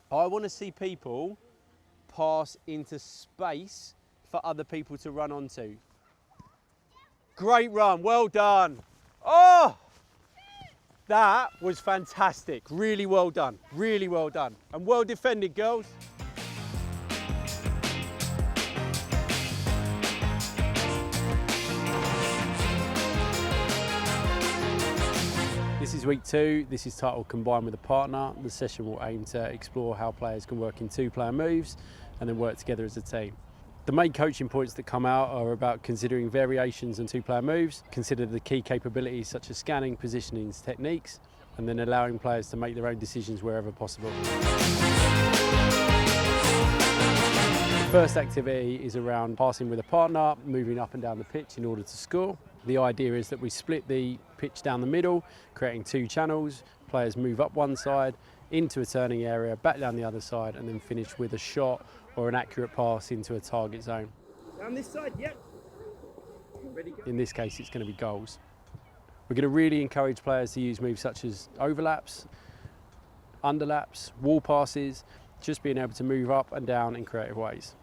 I want to see people pass into space for other people to run onto. Great run, well done. Oh, that was fantastic. Really well done, really well done. And well defended, girls. This is week 2. This is titled Combine with a Partner. The session will aim to explore how players can work in 2-player moves and then work together as a team. The main coaching points that come out are about considering variations in 2-player moves, consider the key capabilities such as scanning, positioning, techniques, and then allowing players to make their own decisions wherever possible. The first activity is around passing with a partner, moving up and down the pitch in order to score. The idea is that we split the pitch down the middle, creating 2 channels. Players move up one side, into a turning area, back down the other side, and then finish with a shot or an accurate pass into a target zone. Down this side, yep. Ready, go. In this case, it's going to be goals. We're going to really encourage players to use moves such as overlaps, underlaps, wall passes, just being able to move up and down in creative ways.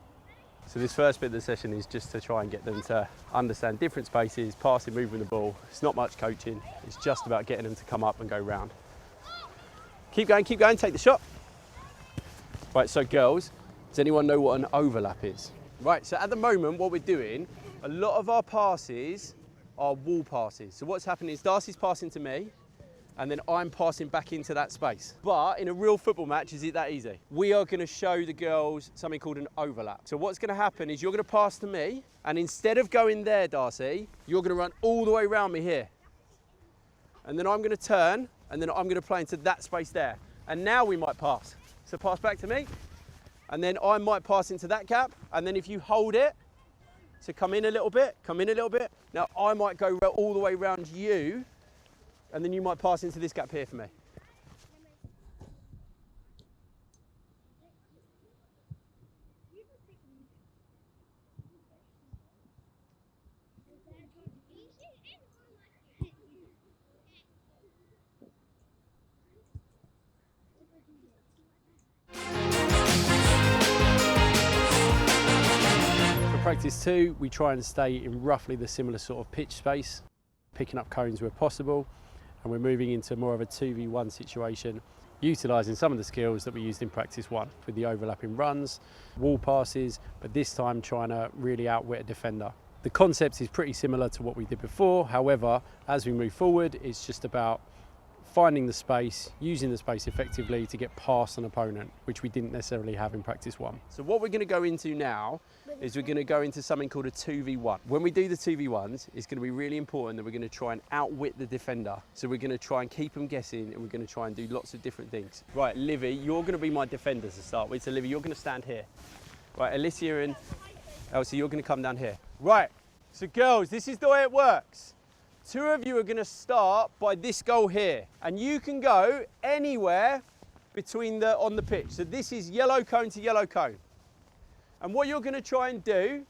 So this first bit of the session is just to try and get them to understand different spaces, passing, moving the ball. It's not much coaching, it's just about getting them to come up and go round. Keep going, take the shot. Right, so girls, does anyone know what an overlap is? Right, so at the moment what we're doing, a lot of our passes are wall passes. So what's happening is Darcy's passing to me, and then I'm passing back into that space. But in a real football match, is it that easy? We are gonna show the girls something called an overlap. So what's gonna happen is you're gonna pass to me, and instead of going there, Darcy, you're gonna run all the way around me here. And then I'm gonna turn, and then I'm gonna play into that space there. And now we might pass. So pass back to me, and then I might pass into that gap, and then if you hold it, so come in a little bit, Now I might go all the way around you, and then you might pass into this gap here for me. For practice 2, we try and stay in roughly the similar sort of pitch space, picking up cones where possible, and we're moving into more of a 2v1 situation, utilising some of the skills that we used in practice 1 with the overlapping runs, wall passes, but this time trying to really outwit a defender. The concept is pretty similar to what we did before, however, as we move forward, it's just about finding the space, using the space effectively to get past an opponent, which we didn't necessarily have in practice 1. So what we're going to go into now is we're going to go into something called a 2v1. When we do the 2v1s, it's going to be really important that we're going to try and outwit the defender. So we're going to try and keep them guessing, and we're going to try and do lots of different things. Right, Livy, you're going to be my defender to start with. So Livy, you're going to stand here. Right, Alicia and Elsie, you're going to come down here. Right, so girls, this is the way it works. 2 of you are going to start by this goal here, and you can go anywhere between on the pitch. So this is yellow cone to yellow cone. And what you're going to try and do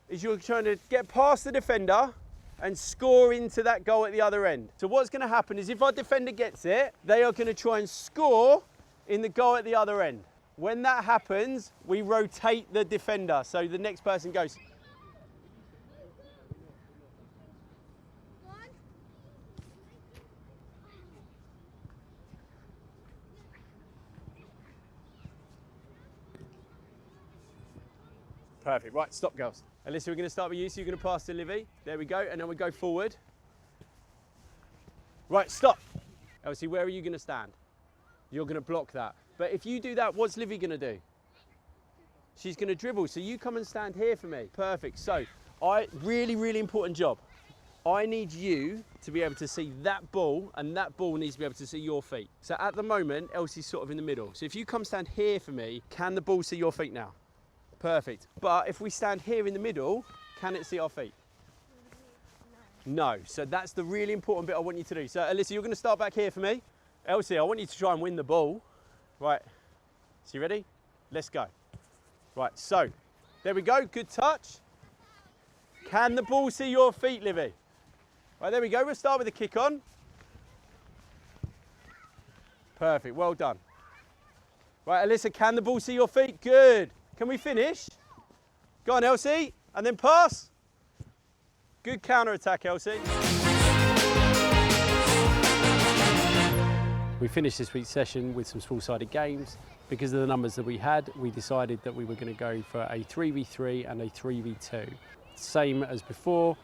is you're trying to get past the defender and score into that goal at the other end. So what's going to happen is if our defender gets it, they are going to try and score in the goal at the other end. When that happens, we rotate the defender, so the next person goes. Perfect, right, stop girls. Alyssa, we're going to start with you, so you're going to pass to Livy. There we go, and then we go forward. Right, stop. Elsie, where are you going to stand? You're going to block that. But if you do that, what's Livy going to do? She's going to dribble, so you come and stand here for me. Perfect, so really important job. I need you to be able to see that ball, and that ball needs to be able to see your feet. So at the moment, Elsie's sort of in the middle. So if you come stand here for me, can the ball see your feet now? Perfect. But if we stand here in the middle, can it see our feet? No. So that's the really important bit I want you to do. So Alyssa, you're going to start back here for me. Elsie, I want you to try and win the ball. Right. So you ready? Let's go. Right. So there we go. Good touch. Can the ball see your feet, Livy? Right. There we go. We'll start with the kick on. Perfect. Well done. Right, Alyssa, can the ball see your feet? Good. Can we finish? Go on, Elsie, and then pass. Good counter-attack, Elsie. We finished this week's session with some small-sided games. Because of the numbers that we had, we decided that we were going to go for a 3v3 and a 3v2. Same as before,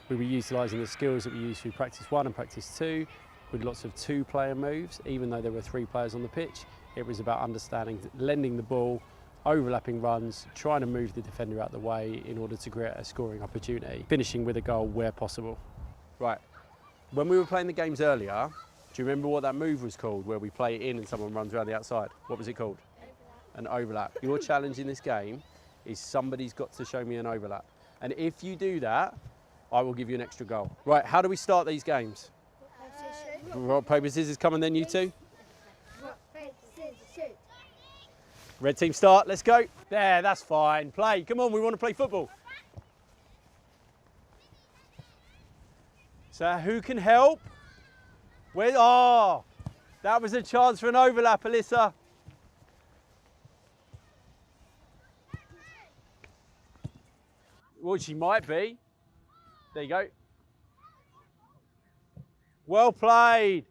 we were utilising the skills that we used through practice 1 and practice 2, with lots of 2-player moves. Even though there were 3 players on the pitch, it was about understanding, lending the ball, overlapping runs, trying to move the defender out of the way in order to create a scoring opportunity, finishing with a goal where possible. Right, when we were playing the games earlier, do you remember what that move was called, where we play it in and someone runs around the outside? What was it called? An overlap. Your challenge in this game is somebody's got to show me an overlap. And if you do that, I will give you an extra goal. Right, how do we start these games? Rock, paper, scissors, come and then you two. Rock, paper, scissors, shoot. Red team start, let's go. There, that's fine. Play, come on, we want to play football. So who can help? Where, oh, that was a chance for an overlap, Alyssa. Well, she might be. There you go. Well played.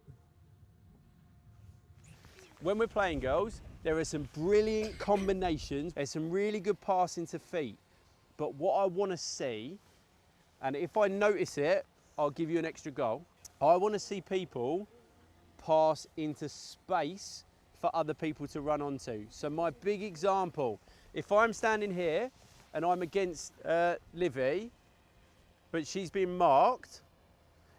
When we're playing, girls, there are some brilliant combinations. There's some really good passing to feet. But what I want to see, and if I notice it, I'll give you an extra goal. I want to see people pass into space for other people to run onto. So my big example, if I'm standing here and I'm against Livy, but she's been marked,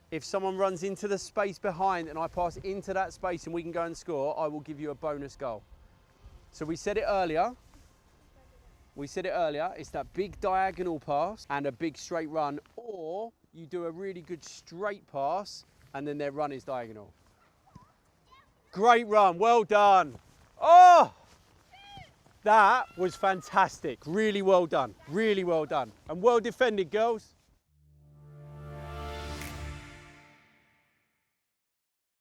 if someone runs into the space behind and I pass into that space and we can go and score, I will give you a bonus goal. So we said it earlier. It's that big diagonal pass and a big straight run, or you do a really good straight pass and then their run is diagonal. Great run, well done. Oh, that was fantastic. Really well done, and well defended, girls.